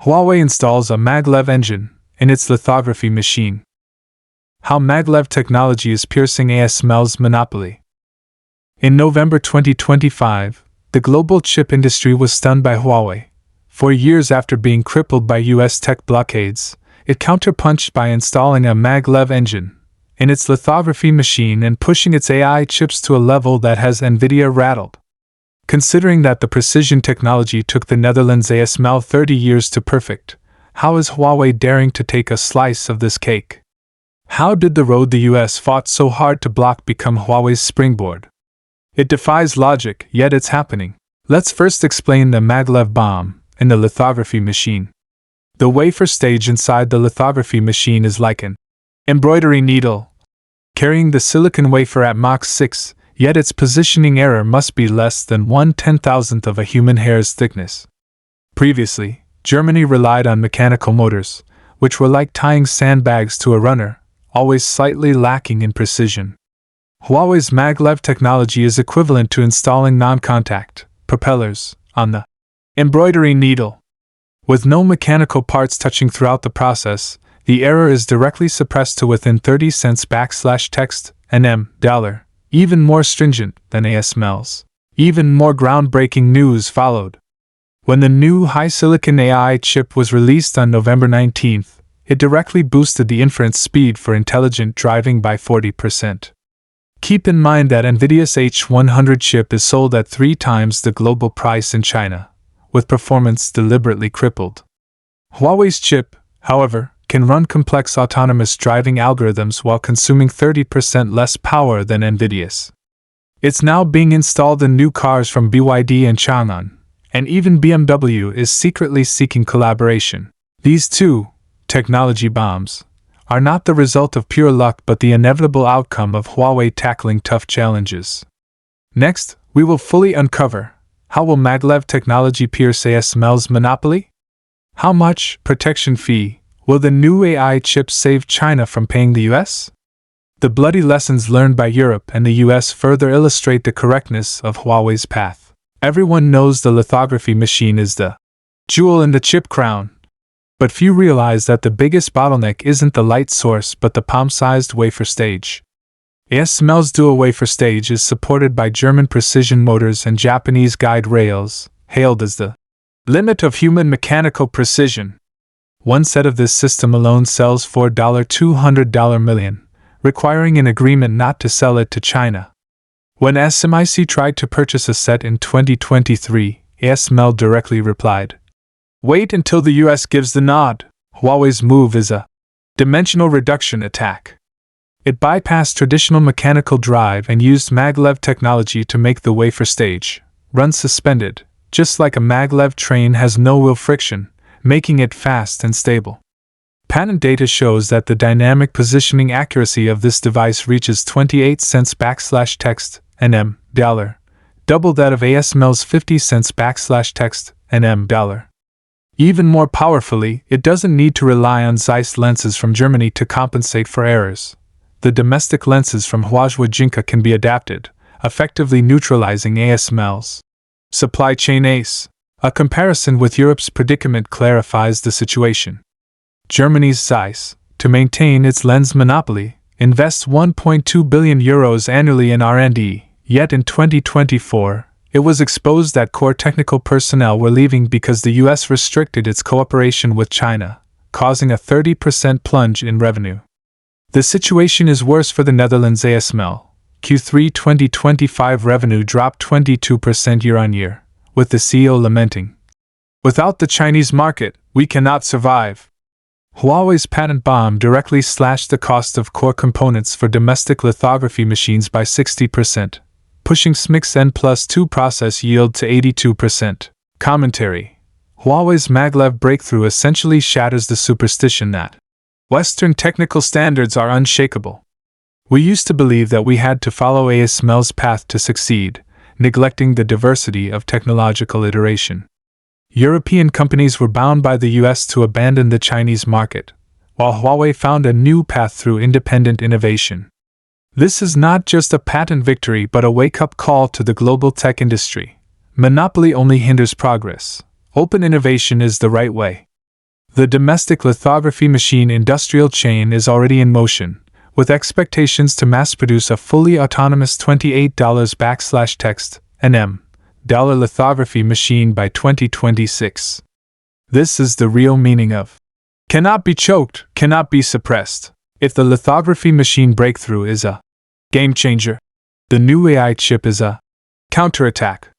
Huawei installs a Maglev engine in its lithography machine. How Maglev technology is piercing ASML's monopoly. In November 2025, the global chip industry was stunned by Huawei. 4 years after being crippled by US tech blockades, it counterpunched by installing a Maglev engine in its lithography machine and pushing its AI chips to a level that has Nvidia rattled. Considering that the precision technology took the Netherlands ASML 30 years to perfect, how is Huawei daring to take a slice of this cake? How did the road the US fought so hard to block become Huawei's springboard? It defies logic, yet it's happening. Let's first explain the Maglev bomb in the lithography machine. The wafer stage inside the lithography machine is like an embroidery needle, carrying the silicon wafer at Mach 6, yet its positioning error must be less than 1/10,000th of a human hair's thickness. Previously, Germany relied on mechanical motors, which were like tying sandbags to a runner, always slightly lacking in precision. Huawei's Maglev technology is equivalent to installing non-contact propellers on the embroidery needle. With no mechanical parts touching throughout the process, the error is directly suppressed to within 30 cents /text $, even more stringent than ASML's. Even more groundbreaking news followed. When the new high-silicon AI chip was released on November 19th, it directly boosted the inference speed for intelligent driving by 40%. Keep in mind that Nvidia's H100 chip is sold at 3 times the global price in China, with performance deliberately crippled. Huawei's chip, however, can run complex autonomous driving algorithms while consuming 30% less power than Nvidia's. It's now being installed in new cars from BYD and Changan, and even BMW is secretly seeking collaboration. These two technology bombs are not the result of pure luck but the inevitable outcome of Huawei tackling tough challenges. Next, we will fully uncover: how will Maglev technology pierce ASML's monopoly? How much protection fee will the new AI chips save China from paying the US? The bloody lessons learned by Europe and the US further illustrate the correctness of Huawei's path. Everyone knows the lithography machine is the jewel in the chip crown, but few realize that the biggest bottleneck isn't the light source but the palm-sized wafer stage. ASML's dual wafer stage is supported by German precision motors and Japanese guide rails, hailed as the limit of human mechanical precision. One set of this system alone sells for $200 million, requiring an agreement not to sell it to China. When SMIC tried to purchase a set in 2023, ASML directly replied, "Wait until the US gives the nod." Huawei's move is a dimensional reduction attack. It bypassed traditional mechanical drive and used Maglev technology to make the wafer stage run suspended, just like a Maglev train has no wheel friction, making it fast and stable. Patent data shows that the dynamic positioning accuracy of this device reaches 28 cents /text $, double that of ASML's 50 cents /text $. Even more powerfully, it doesn't need to rely on Zeiss lenses from Germany to compensate for errors. The domestic lenses from Huawei Jinka can be adapted, effectively neutralizing ASML's supply chain ace. A comparison with Europe's predicament clarifies the situation. Germany's Zeiss, to maintain its lens monopoly, invests €1.2 billion annually in R&D, yet in 2024, it was exposed that core technical personnel were leaving because the US restricted its cooperation with China, causing a 30% plunge in revenue. The situation is worse for the Netherlands ASML. Q3 2025 revenue dropped 22% year-on-year, with the CEO lamenting, "Without the Chinese market, we cannot survive." Huawei's patent bomb directly slashed the cost of core components for domestic lithography machines by 60%, pushing SMIC's N+2 process yield to 82%. Commentary: Huawei's Maglev breakthrough essentially shatters the superstition that Western technical standards are unshakable. We used to believe that we had to follow ASML's path to succeed, neglecting the diversity of technological iteration. European companies were bound by the US to abandon the Chinese market, while Huawei found a new path through independent innovation. This is not just a patent victory but a wake-up call to the global tech industry. Monopoly only hinders progress. Open innovation is the right way. The domestic lithography machine industrial chain is already in motion, with expectations to mass-produce a fully autonomous $28/text (nm) lithography machine by 2026. This is the real meaning of cannot be choked, cannot be suppressed. If the lithography machine breakthrough is a game changer, the new AI chip is a counterattack.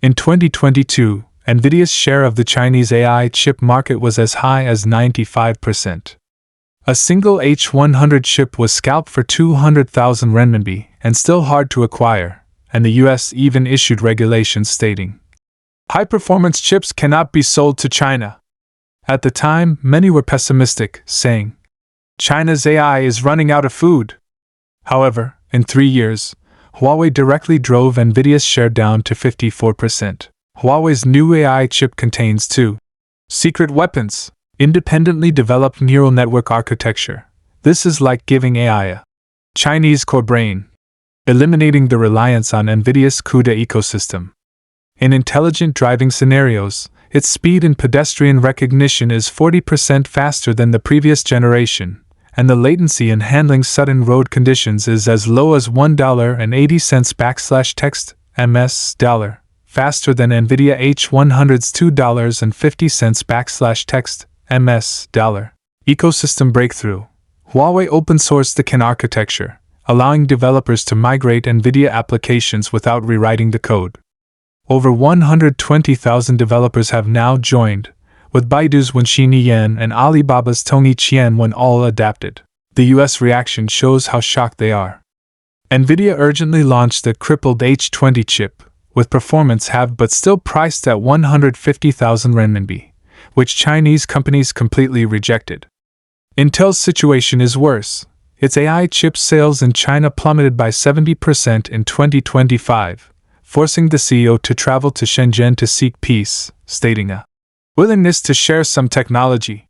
In 2022, Nvidia's share of the Chinese AI chip market was as high as 95%. A single H100 chip was scalped for 200,000 renminbi and still hard to acquire, and the US even issued regulations stating high-performance chips cannot be sold to China. At the time, many were pessimistic, saying, China's AI is running out of food. However, in 3 years, Huawei directly drove Nvidia's share down to 54%. Huawei's new AI chip contains two secret weapons, independently developed neural network architecture. This is like giving AI a Chinese core brain, eliminating the reliance on Nvidia's CUDA ecosystem. In intelligent driving scenarios, its speed in pedestrian recognition is 40% faster than the previous generation, and the latency in handling sudden road conditions is as low as $1.80/text ms dollar, faster than Nvidia H100's $2.50/text ms dollar. Ecosystem breakthrough. Huawei open-sourced the CAN architecture, allowing developers to migrate Nvidia applications without rewriting the code. Over 120,000 developers have now joined, with Baidu's Wenxin Yan and Alibaba's Tongyi Qian when all adapted. The US reaction shows how shocked they are. Nvidia urgently launched the crippled H20 chip, with performance halved but still priced at 150,000 renminbi, which Chinese companies completely rejected. Intel's situation is worse. Its AI chip sales in China plummeted by 70% in 2025. Forcing the CEO to travel to Shenzhen to seek peace, stating a willingness to share some technology.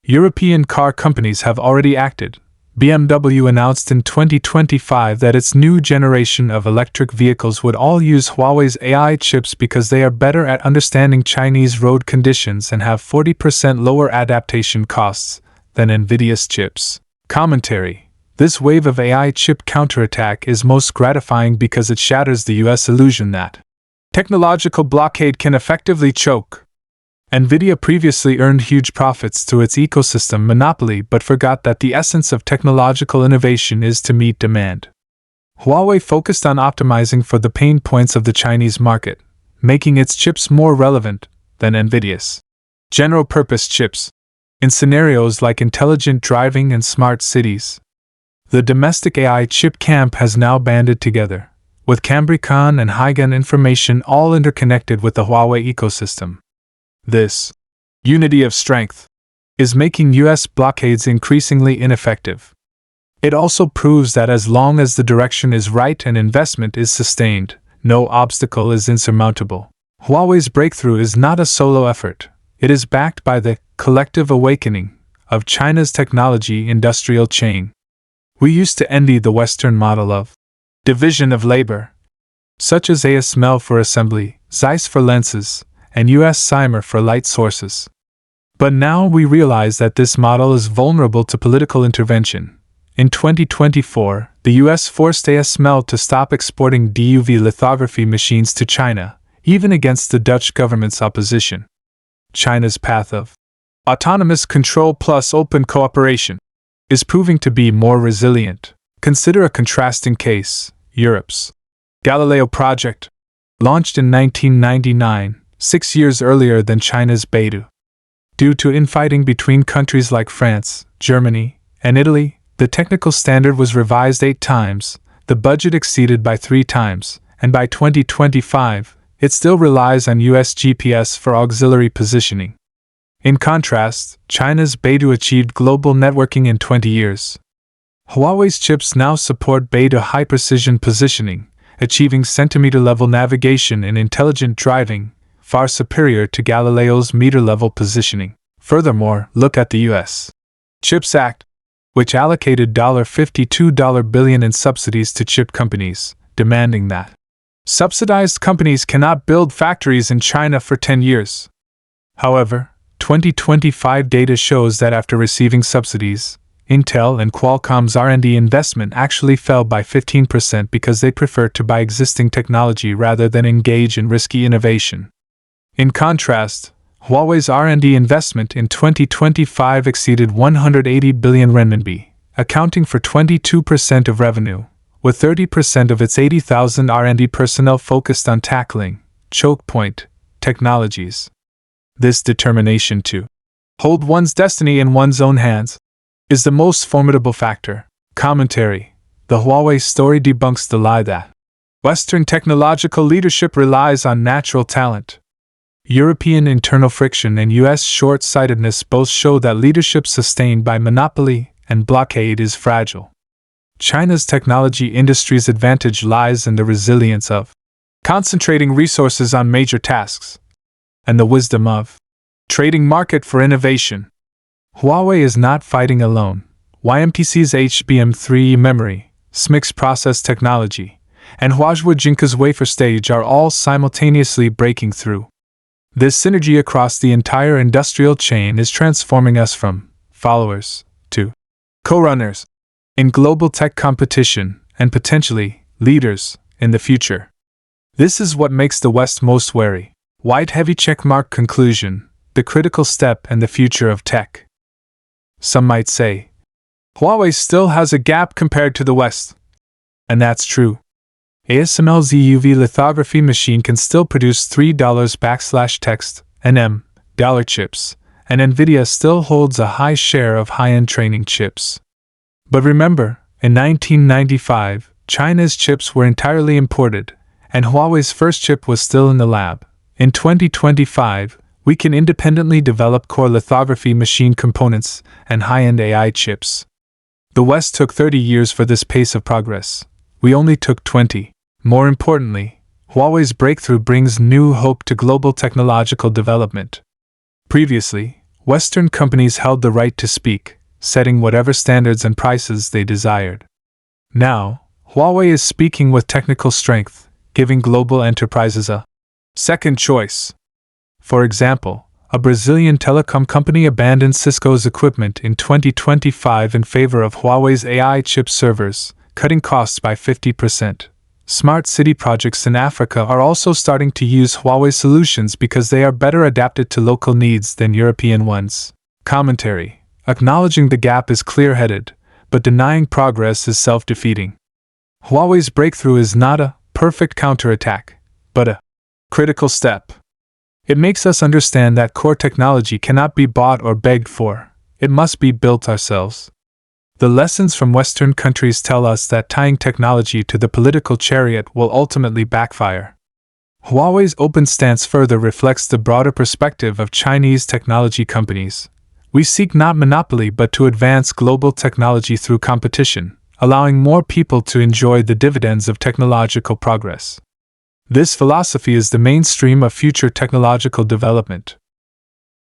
European car companies have already acted. BMW announced in 2025 that its new generation of electric vehicles would all use Huawei's AI chips because they are better at understanding Chinese road conditions and have 40% lower adaptation costs than Nvidia's chips. Commentary. This wave of AI chip counterattack is most gratifying because it shatters the US illusion that technological blockade can effectively choke. Nvidia previously earned huge profits through its ecosystem monopoly but forgot that the essence of technological innovation is to meet demand. Huawei focused on optimizing for the pain points of the Chinese market, making its chips more relevant than Nvidia's general-purpose chips in scenarios like intelligent driving and smart cities. The domestic AI chip camp has now banded together, with Cambricon and Hygan information all interconnected with the Huawei ecosystem. This unity of strength is making US blockades increasingly ineffective. It also proves that as long as the direction is right and investment is sustained, no obstacle is insurmountable. Huawei's breakthrough is not a solo effort. It is backed by the collective awakening of China's technology industrial chain. We used to envy the Western model of division of labor, such as ASML for assembly, Zeiss for lenses, and US Cymer for light sources. But now we realize that this model is vulnerable to political intervention. In 2024, the US forced ASML to stop exporting DUV lithography machines to China, even against the Dutch government's opposition. China's path of autonomous control plus open cooperation is proving to be more resilient. Consider a contrasting case: Europe's Galileo project, launched in 1999, 6 years earlier than China's Beidou. Due to infighting between countries like France, Germany, and Italy, the technical standard was revised 8 times, the budget exceeded by 3 times, and by 2025, it still relies on US GPS for auxiliary positioning. In contrast, China's Beidou achieved global networking in 20 years. Huawei's chips now support Beidou high-precision positioning, achieving centimeter-level navigation in intelligent driving, far superior to Galileo's meter-level positioning. Furthermore, look at the U.S. CHIPS Act, which allocated $52 billion in subsidies to chip companies, demanding that subsidized companies cannot build factories in China for 10 years. However, 2025 data shows that after receiving subsidies, Intel and Qualcomm's R&D investment actually fell by 15% because they prefer to buy existing technology rather than engage in risky innovation. In contrast, Huawei's R&D investment in 2025 exceeded 180 billion renminbi, accounting for 22% of revenue, with 30% of its 80,000 R&D personnel focused on tackling choke point technologies. This determination to hold one's destiny in one's own hands is the most formidable factor. Commentary: the Huawei story debunks the lie that Western technological leadership relies on natural talent. European internal friction and US short-sightedness both show that leadership sustained by monopoly and blockade is fragile. China's technology industry's advantage lies in the resilience of concentrating resources on major tasks, and the wisdom of trading market for innovation. Huawei is not fighting alone. YMTC's HBM3 memory, SMIC's process technology, and Huazhou Jinke's wafer stage are all simultaneously breaking through. This synergy across the entire industrial chain is transforming us from followers to co-runners in global tech competition and potentially leaders in the future. This is what makes the West most wary. White heavy checkmark conclusion, the critical step and the future of tech. Some might say, Huawei still has a gap compared to the West. And that's true. ASML's EUV lithography machine can still produce $3/text (nm) dollar chips, and Nvidia still holds a high share of high-end training chips. But remember, in 1995, China's chips were entirely imported, and Huawei's first chip was still in the lab. In 2025, we can independently develop core lithography machine components and high-end AI chips. The West took 30 years for this pace of progress. We only took 20. More importantly, Huawei's breakthrough brings new hope to global technological development. Previously, Western companies held the right to speak, setting whatever standards and prices they desired. Now, Huawei is speaking with technical strength, giving global enterprises a second choice. For example, a Brazilian telecom company abandoned Cisco's equipment in 2025 in favor of Huawei's AI chip servers, cutting costs by 50%. Smart city projects in Africa are also starting to use Huawei solutions because they are better adapted to local needs than European ones. Commentary: acknowledging the gap is clear-headed, but denying progress is self-defeating. Huawei's breakthrough is not a perfect counterattack, but a critical step. It makes us understand that core technology cannot be bought or begged for. It must be built ourselves. The lessons from Western countries tell us that tying technology to the political chariot will ultimately backfire. Huawei's open stance further reflects the broader perspective of Chinese technology companies. We seek not monopoly but to advance global technology through competition, allowing more people to enjoy the dividends of technological progress. This philosophy is the mainstream of future technological development.